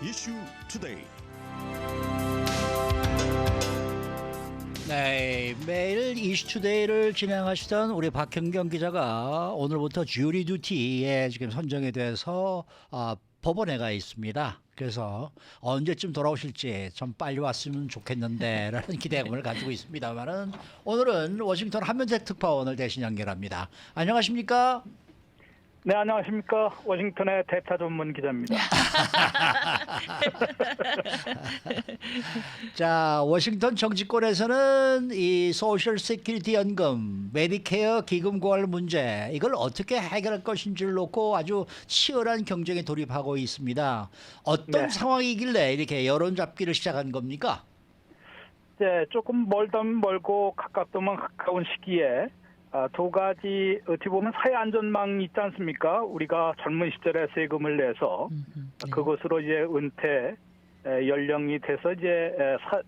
이슈 투데이. 네, 매일 이슈투데이를 진행하시던 우리 박현경 기자가 오늘부터 주리 듀티에 지금 선정이 돼서 법원에 가 있습니다. 그래서 언제쯤 돌아오실지 좀 빨리 왔으면 좋겠는데라는 기대감을 가지고 있습니다만은 오늘은 워싱턴 한면택 특파원을 대신 연결합니다. 안녕하십니까? 네, 안녕하십니까. 워싱턴의 대타 전문 기자입니다. 자, 워싱턴 정치권에서는 이 소셜 세큐리티 연금, 메디케어 기금 고갈 문제 이걸 어떻게 해결할 것인지를 놓고 아주 치열한 경쟁에 돌입하고 있습니다. 어떤 네. 상황이길래 이렇게 여론 잡기를 시작한 겁니까? 이제 조금 멀다면 멀고 가깝다면 가까운 시기에 두 가지 어떻게 보면 사회 안전망이 있지 않습니까? 우리가 젊은 시절에 세금을 내서 그것으로 이제 은퇴 연령이 돼서 이제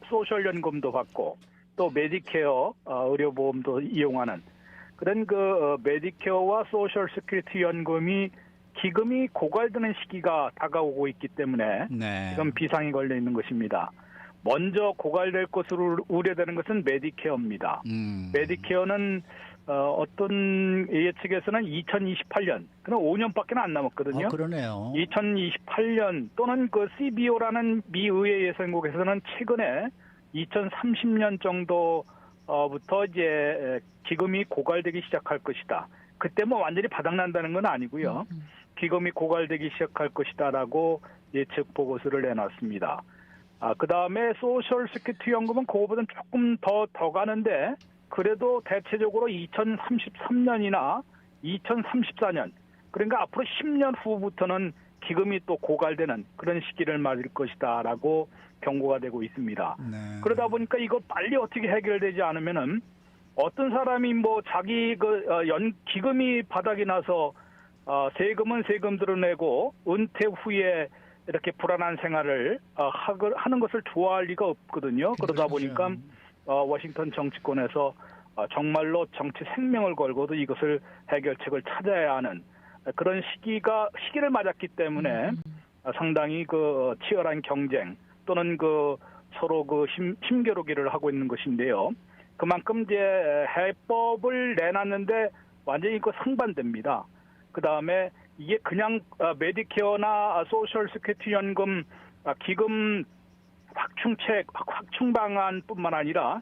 소셜 연금도 받고 또 메디케어 의료보험도 이용하는 그런 그 메디케어와 소셜 세큐리티 연금이 기금이 고갈되는 시기가 다가오고 있기 때문에 네. 지금 비상이 걸려 있는 것입니다. 먼저 고갈될 것으로 우려되는 것은 메디케어입니다. 메디케어는 어떤 예측에서는 2028년, 그럼 5년밖에 안 남았거든요. 그러네요. 2028년 또는 그 CBO라는 미 의회 예산국에서는 최근에 2030년 정도부터 이제 기금이 고갈되기 시작할 것이다. 그때 뭐 완전히 바닥난다는 건 아니고요. 기금이 고갈되기 시작할 것이다라고 예측 보고서를 내놨습니다. 그 다음에 소셜 세큐리티 연금은 그거보다는 조금 더 가는데 그래도 대체적으로 2033년이나 2034년 그러니까 앞으로 10년 후부터는 기금이 또 고갈되는 그런 시기를 맞을 것이다라고 경고가 되고 있습니다. 네. 그러다 보니까 이거 빨리 어떻게 해결되지 않으면은 어떤 사람이 뭐 자기 기금이 바닥이 나서 세금은 세금대로 내고 은퇴 후에 이렇게 불안한 생활을 하는 것을 좋아할 리가 없거든요. 그러다 보니까 워싱턴 정치권에서 정말로 정치 생명을 걸고도 이것을 해결책을 찾아야 하는 그런 시기를 맞았기 때문에 상당히 그 치열한 경쟁 또는 그 서로 그 힘겨루기를 하고 있는 것인데요. 그만큼 이제 해법을 내놨는데 완전히 그 상반됩니다. 그 다음에 이게 그냥 메디케어나 소셜 세큐리티 연금 기금 확충 방안뿐만 아니라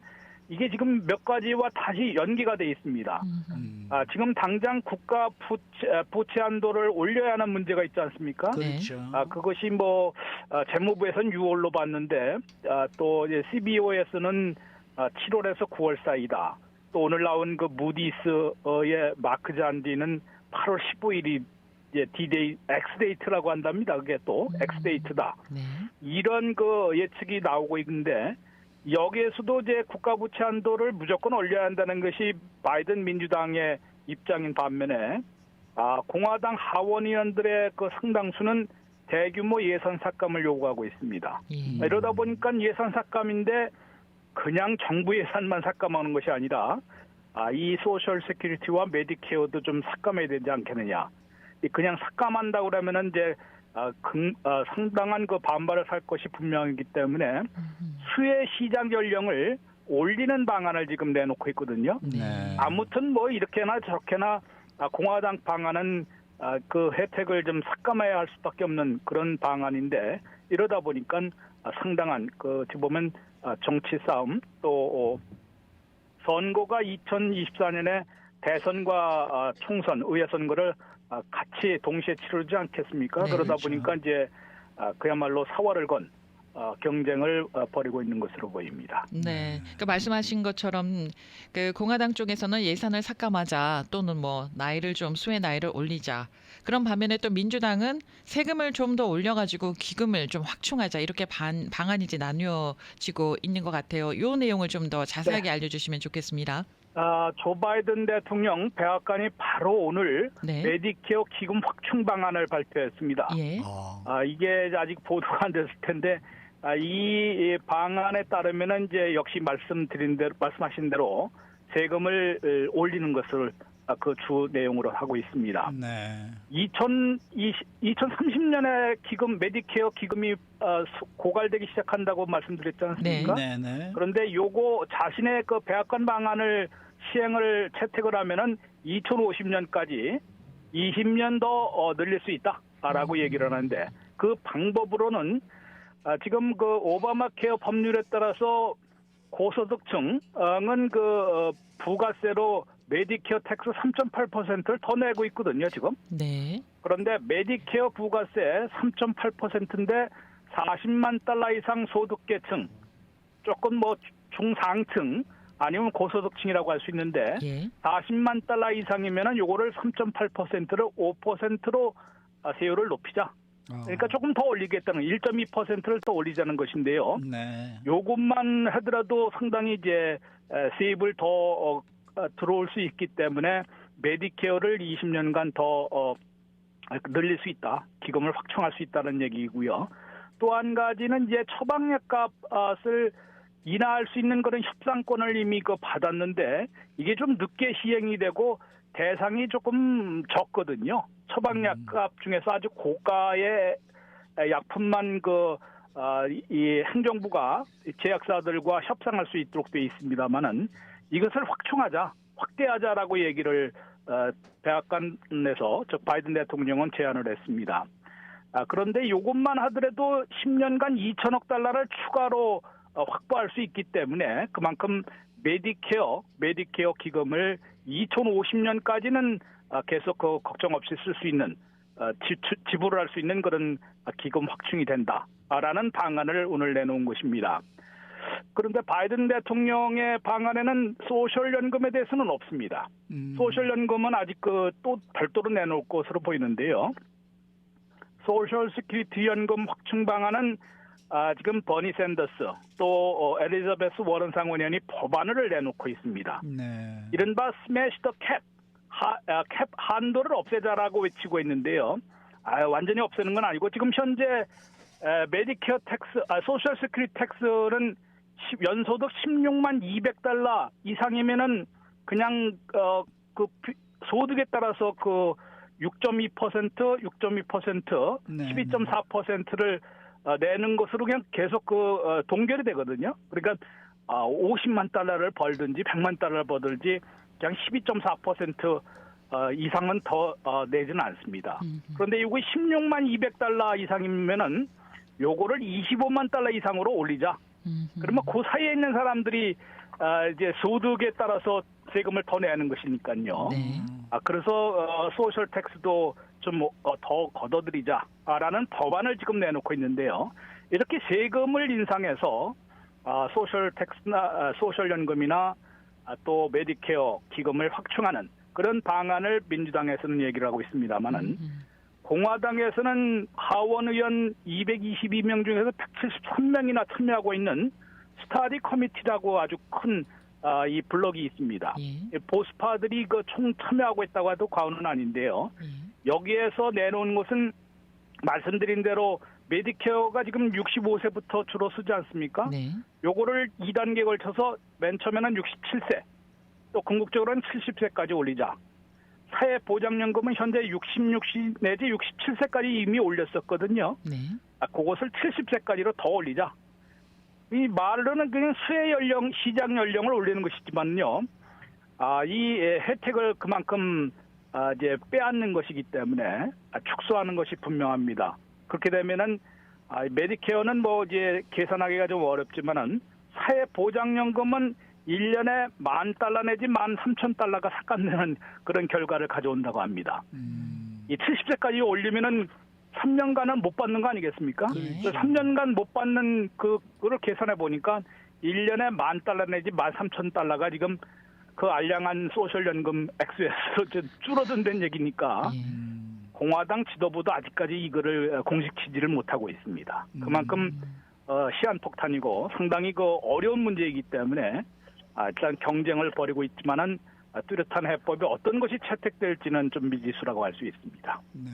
이게 지금 몇 가지와 다시 연기가 돼 있습니다. 지금 당장 국가 부채 한도를 올려야 하는 문제가 있지 않습니까? 그렇죠. 그것이 뭐 재무부에서는 6월로 봤는데 또 이제 CBO에서는 7월에서 9월 사이다. 또 오늘 나온 그 무디스의 마크 잔디는 8월 15일이 이제 D-Day, X-데이트라고 한답니다. 그게 또 X-데이트다. 네. 이런 그 예측이 나오고 있는데 여기에서도 이제 국가 부채 한도를 무조건 올려야 한다는 것이 바이든 민주당의 입장인 반면에 공화당 하원의원들의 그 상당수는 대규모 예산 삭감을 요구하고 있습니다. 이러다 보니까 예산 삭감인데 그냥 정부 예산만 삭감하는 것이 아니라 이 소셜 세큐리티와 메디케어도 좀 삭감해야 되지 않겠느냐. 그냥 삭감한다고 그러면은 이제 상당한 그 반발을 살 것이 분명하기 때문에 수혜 시장 연령을 올리는 방안을 지금 내놓고 있거든요. 네. 아무튼 뭐 이렇게나 저렇게나 공화당 방안은 그 혜택을 좀 삭감해야 할 수밖에 없는 그런 방안인데 이러다 보니까 상당한 그 어떻게 보면 정치 싸움 또 선거가 2024년에 대선과 총선, 의회 선거를 같이 동시에 치르지 않겠습니까? 네, 그러다 그렇죠. 보니까 이제 그야말로 사활을 건 경쟁을 벌이고 있는 것으로 보입니다. 네. 그 말씀하신 것처럼 그 공화당 쪽에서는 예산을 삭감하자 또는 뭐 나이를 좀 수혜 나이를 올리자. 그런 반면에 또 민주당은 세금을 좀 더 올려가지고 기금을 좀 확충하자 이렇게 방안이 이제 나뉘어지고 있는 것 같아요. 이 내용을 좀 더 자세하게 알려주시면 좋겠습니다. 조 바이든 대통령 백악관이 바로 오늘 네. 메디케어 기금 확충 방안을 발표했습니다. 예. 이게 아직 보도가 안 됐을 텐데 이 방안에 따르면은 이제 역시 말씀하신 대로 세금을 올리는 것을 그 주 내용으로 하고 있습니다. 네. 2030년에 기금 메디케어 기금이 고갈되기 시작한다고 말씀드렸지 않습니까? 네, 네. 그런데 요거 자신의 그 백악관 방안을 시행을 채택을 하면은 2050년까지 20년 더 늘릴 수 있다라고 얘기를 하는데 그 방법으로는 지금 그 오바마 케어 법률에 따라서 고소득층은 부가세로 메디케어 텍스 3.8%를 더 내고 있거든요, 지금. 네. 그런데 메디케어 부가세 3.8%인데 40만 달러 이상 소득계층, 조금 뭐 중상층 아니면 고소득층이라고 할 수 있는데 예. 40만 달러 이상이면은 요거를 3.8%를 5%로 세율을 높이자. 그러니까 조금 더 올리겠다는 1.2%를 더 올리자는 것인데요. 네. 요것만 하더라도 상당히 이제 세입을 더 들어올 수 있기 때문에 메디케어를 20년간 더 늘릴 수 있다. 기금을 확충할 수 있다는 얘기고요. 또 한 가지는 이제 처방약 값을 인하할 수 있는 그런 협상권을 이미 받았는데 이게 좀 늦게 시행이 되고 대상이 조금 적거든요. 처방약 값 중에서 아주 고가의 약품만 이 행정부가 제약사들과 협상할 수 있도록 돼 있습니다만은 이것을 확대하자라고 얘기를 백악관에서 즉 바이든 대통령은 제안을 했습니다. 그런데 이것만 하더라도 10년간 2천억 달러를 추가로 확보할 수 있기 때문에 그만큼 메디케어 기금을 2050년까지는 계속 걱정 없이 쓸 수 있는 지불을 할 수 있는 그런 기금 확충이 된다라는 방안을 오늘 내놓은 것입니다. 그런데 바이든 대통령의 방안에는 소셜연금에 대해서는 없습니다. 소셜연금은 아직 또 별도로 내놓을 것으로 보이는데요. 소셜 시큐리티 연금 확충 방안은 지금 버니 샌더스 또 엘리자베스 워런 상원의원이 법안을 내놓고 있습니다. 네. 이른바 스매시 더 캡 한도를 없애자라고 외치고 있는데요. 완전히 없애는 건 아니고 지금 현재 메디케어 텍스, 소셜 시큐리티 텍스는 연소득 16만 200달러 이상이면은 그냥 소득에 따라서 6.2%, 네. 12.4%를 내는 것으로 그냥 계속 동결이 되거든요. 그러니까 50만 달러를 벌든지 100만 달러를 벌든지 그냥 12.4% 이상은 더 내지는 않습니다. 그런데 이거 16만 200달러 이상이면은 요거를 25만 달러 이상으로 올리자. 그러면 그 사이에 있는 사람들이 이제 소득에 따라서 세금을 더 내는 것이니까요. 네. 그래서 소셜 텍스도 좀 더 걷어들이자라는 법안을 지금 내놓고 있는데요. 이렇게 세금을 인상해서 소셜 텍스나 소셜 연금이나 또 메디케어 기금을 확충하는 그런 방안을 민주당에서는 얘기를 하고 있습니다만은 공화당에서는 하원 의원 222명 중에서 173명이나 참여하고 있는 스타디 커미티라고 아주 큰 이 블록이 있습니다. 예. 보수파들이 총 참여하고 있다고 해도 과언은 아닌데요. 예. 여기에서 내놓은 것은 말씀드린 대로 메디케어가 지금 65세부터 주로 쓰지 않습니까? 네. 요거를 2단계에 걸쳐서 맨 처음에는 67세, 또 궁극적으로는 70세까지 올리자. 사회보장연금은 현재 66 내지 67세까지 이미 올렸었거든요. 네. 그것을 70세까지로 더 올리자. 이 말로는 그냥 시장 연령을 올리는 것이지만요. 이 혜택을 그만큼 이제 빼앗는 것이기 때문에 축소하는 것이 분명합니다. 그렇게 되면은 메디케어는 뭐 이제 계산하기가 좀 어렵지만은 사회보장연금은 1년에 $10,000 내지 $13,000가 삭감되는 그런 결과를 가져온다고 합니다. 이 70세까지 올리면은 3년간은 못 받는 거 아니겠습니까? 그렇죠. 3년간 못 받는 그거를 계산해 보니까 1년에 $10,000 내지 $13,000가 지금 그 알량한 소셜연금 액수에서 줄어든다는 얘기니까 예. 공화당 지도부도 아직까지 이거를 공식 지지를 못하고 있습니다. 그만큼 시한폭탄이고 상당히 어려운 문제이기 때문에 일단 경쟁을 벌이고 있지만은 뚜렷한 해법이 어떤 것이 채택될지는 좀 미지수라고 할 수 있습니다. 네.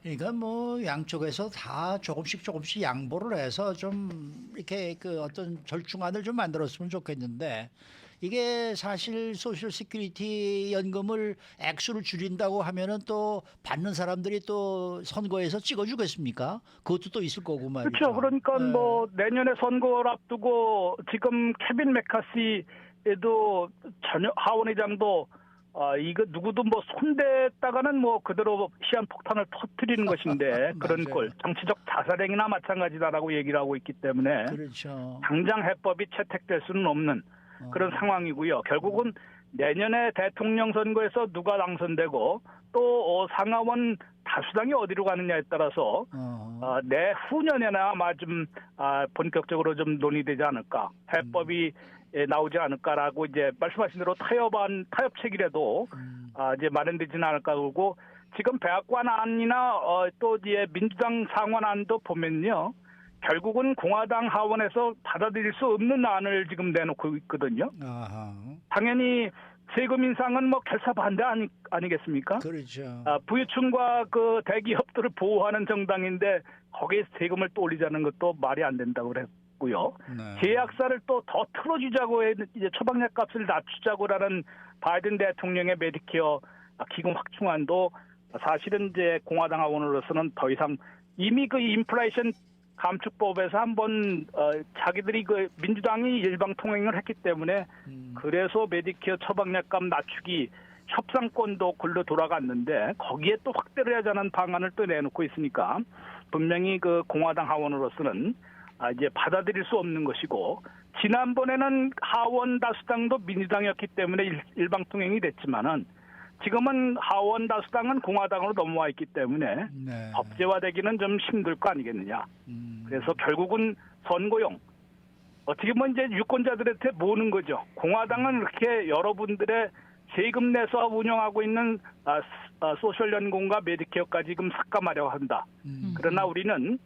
그러니까 뭐 양쪽에서 다 조금씩 양보를 해서 좀 이렇게 어떤 절충안을 좀 만들었으면 좋겠는데 이게 사실 소셜 시큐리티 연금을 액수를 줄인다고 하면은 또 받는 사람들이 또 선거에서 찍어주겠습니까? 그것도 또 있을 거고 말이죠. 그렇죠. 그러니까 네. 뭐 내년에 선거를 앞두고 지금 케빈 메카시에도 전혀 하원의장도 이거 누구도 뭐 손댔다가는 뭐 그대로 시한폭탄을 터뜨리는 것인데 그런 맞아요. 꼴 정치적 자살행위나 마찬가지다라고 얘기를 하고 있기 때문에 그렇죠. 당장 해법이 채택될 수는 없는 그런 상황이고요. 결국은 내년에 대통령 선거에서 누가 당선되고 또 상하원 다수당이 어디로 가느냐에 따라서 내후년에나 아마 좀 본격적으로 좀 논의되지 않을까, 해법이 나오지 않을까라고 이제 말씀하신 대로 타협책이라도 이제 마련되지는 않을까 그러고 지금 백악관안이나 또 이제 민주당 상원안도 보면요. 결국은 공화당 하원에서 받아들일 수 없는 안을 지금 내놓고 있거든요. 당연히 세금 인상은 뭐 결사 반대 아니겠습니까? 그렇죠. 부유층과 그 대기업들을 보호하는 정당인데 거기에 세금을 또 올리자는 것도 말이 안 된다고 그랬고요. 네. 제약사를 또 더 틀어주자고 이제 처방약 값을 낮추자고라는 바이든 대통령의 메디케어 기금 확충안도 사실은 이제 공화당 하원으로서는 더 이상 이미 그 인플레이션 감축법에서 한번 자기들이 그 민주당이 일방 통행을 했기 때문에 그래서 메디케어 처방약값 낮추기 협상권도 글로 돌아갔는데 거기에 또 확대를 하자는 방안을 또 내놓고 있으니까 분명히 그 공화당 하원으로서는 이제 받아들일 수 없는 것이고 지난번에는 하원 다수당도 민주당이었기 때문에 일방 통행이 됐지만은 지금은 하원 다수당은 공화당으로 넘어와 있기 때문에 네. 법제화되기는 좀 힘들 거 아니겠느냐. 그래서 결국은 선거용 어떻게 보면 이제 유권자들한테 모는 거죠. 공화당은 이렇게 여러분들의 세금 내서 운영하고 있는 소셜연금과 메디케어까지 지금 삭감하려고 한다. 그러나 우리는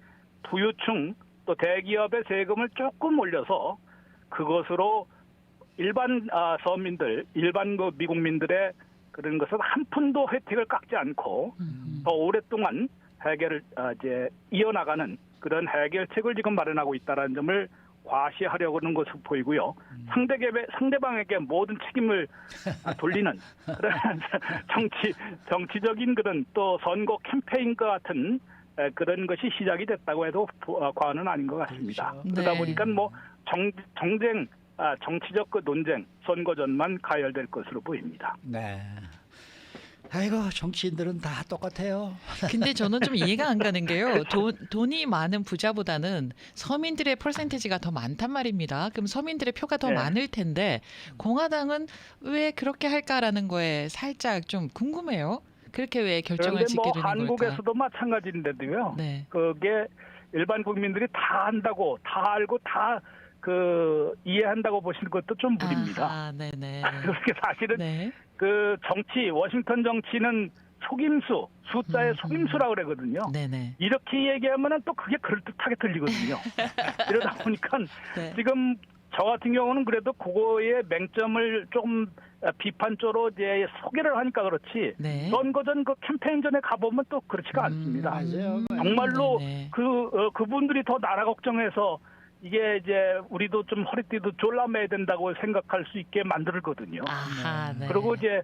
부유층 또 대기업의 세금을 조금 올려서 그것으로 일반 서민들, 일반 그 미국민들의 그런 것은 한 푼도 혜택을 깎지 않고 더 오랫동안 해결을 이제 이어나가는 그런 해결책을 지금 마련하고 있다는 점을 과시하려고 하는 것으로 보이고요. 상대방에게 모든 책임을 돌리는 그런 정치적인 그런 또 선거 캠페인과 같은 그런 것이 시작이 됐다고 해도 과언은 아닌 것 같습니다. 그렇죠. 그러다 네. 보니까 뭐 정쟁, 정치적 그 논쟁, 선거전만 가열될 것으로 보입니다. 네. 아이고 정치인들은 다 똑같아요. 근데 저는 좀 이해가 안 가는 게요. 돈이 많은 부자보다는 서민들의 퍼센테이지가 더 많단 말입니다. 그럼 서민들의 표가 더 네. 많을 텐데 공화당은 왜 그렇게 할까라는 거에 살짝 좀 궁금해요. 그렇게 왜 결정을 그런데 뭐 짓게 되는 걸까? 한국에서도 마찬가지인데도요. 네. 그게 일반 국민들이 다 안다고, 다 알고 다 그 이해한다고 보시는 것도 좀 무리입니다. 아, 네네. 그렇게 사실은 네. 그 정치, 워싱턴 정치는 속임수, 숫자의 속임수라고 그러거든요. 네네. 이렇게 얘기하면은 또 그게 그럴듯하게 들리거든요. 이러다 보니까 네. 지금 저 같은 경우는 그래도 그거의 맹점을 좀 비판적으로 이제 소개를 하니까 그렇지. 네. 선거전 그 캠페인 전에 가보면 또 그렇지가 않습니다. 맞아요. 정말로 네네. 그분들이 더 나라 걱정해서 이게 이제 우리도 좀 허리띠도 졸라매야 된다고 생각할 수 있게 만들거든요. 아하, 네. 그리고 이제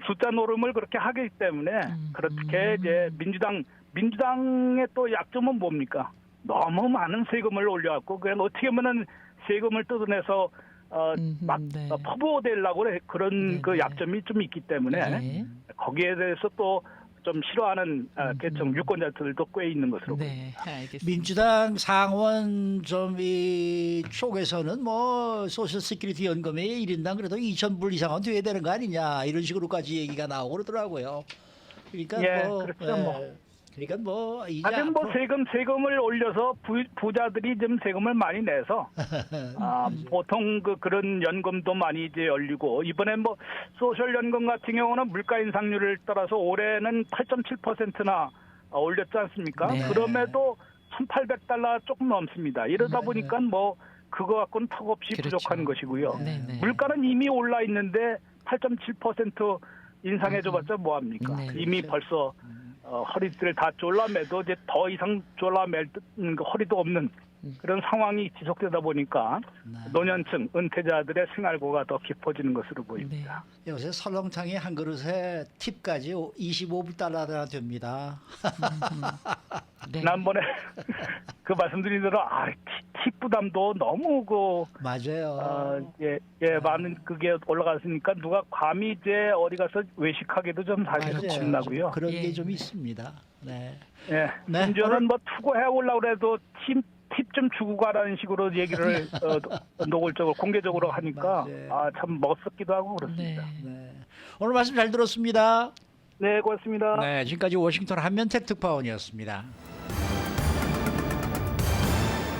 숫자 노름을 그렇게 하기 때문에 그렇게 이제 민주당의 또 약점은 뭡니까? 너무 많은 세금을 올려갖고 그냥 어떻게 보면은 세금을 뜯어내서 네. 퍼부어대려고 그런 네, 그 네. 약점이 좀 있기 때문에 네. 거기에 대해서 또 좀 싫어하는 계층 유권자들도 꽤 있는 것으로 네, 알겠습니다. 민주당 상원 좀이 쪽에서는 뭐 소셜 시큐리티 연금에 1인당 그래도 2,000불 이상은 돼야 되는 거 아니냐 이런 식으로까지 얘기가 나오고 그러더라고요. 그러니까 예, 뭐 그렇죠, 뭐. 그러니까 뭐 이제 하여튼 뭐 앞으로 세금을 올려서 부자들이 좀 세금을 많이 내서 보통 그런 연금도 많이 이제 열리고 이번에 뭐 소셜 연금 같은 경우는 물가 인상률을 따라서 올해는 8.7%나 올렸지 않습니까? 네. 그럼에도 1,800달러 조금 넘습니다. 이러다 보니까 뭐 그거 갖고는 턱없이 그렇죠. 부족한 것이고요. 네네. 물가는 이미 올라 있는데 8.7% 인상해줘봤자 뭐합니까? 네. 이미 벌써 허리띠를 다 졸라매도 이제 더 이상 졸라맬 허리도 없는 그런 상황이 지속되다 보니까 네. 노년층 은퇴자들의 생활고가 더 깊어지는 것으로 보입니다. 요새 설렁탕이 한 그릇에 팁까지 25달러나 됩니다. 네. 지난번에 그 말씀드린 대로 팁 부담도 너무 맞아요. 많은 그게 올라갔으니까 누가 감히 이제 어디 가서 외식하기도 좀 사실 맞아요. 겁나고요. 그런 예. 게 좀 있습니다. 네. 예, 네. 심지어는 뭐 투고해 오려고 해도 팁 좀 주고 가라는 식으로 얘기를 노골적으로 공개적으로 하니까 맞아요. 참 멋스럽기도 하고 그렇습니다. 네. 네. 오늘 말씀 잘 들었습니다. 네, 고맙습니다. 네, 지금까지 워싱턴 한면택 특파원이었습니다.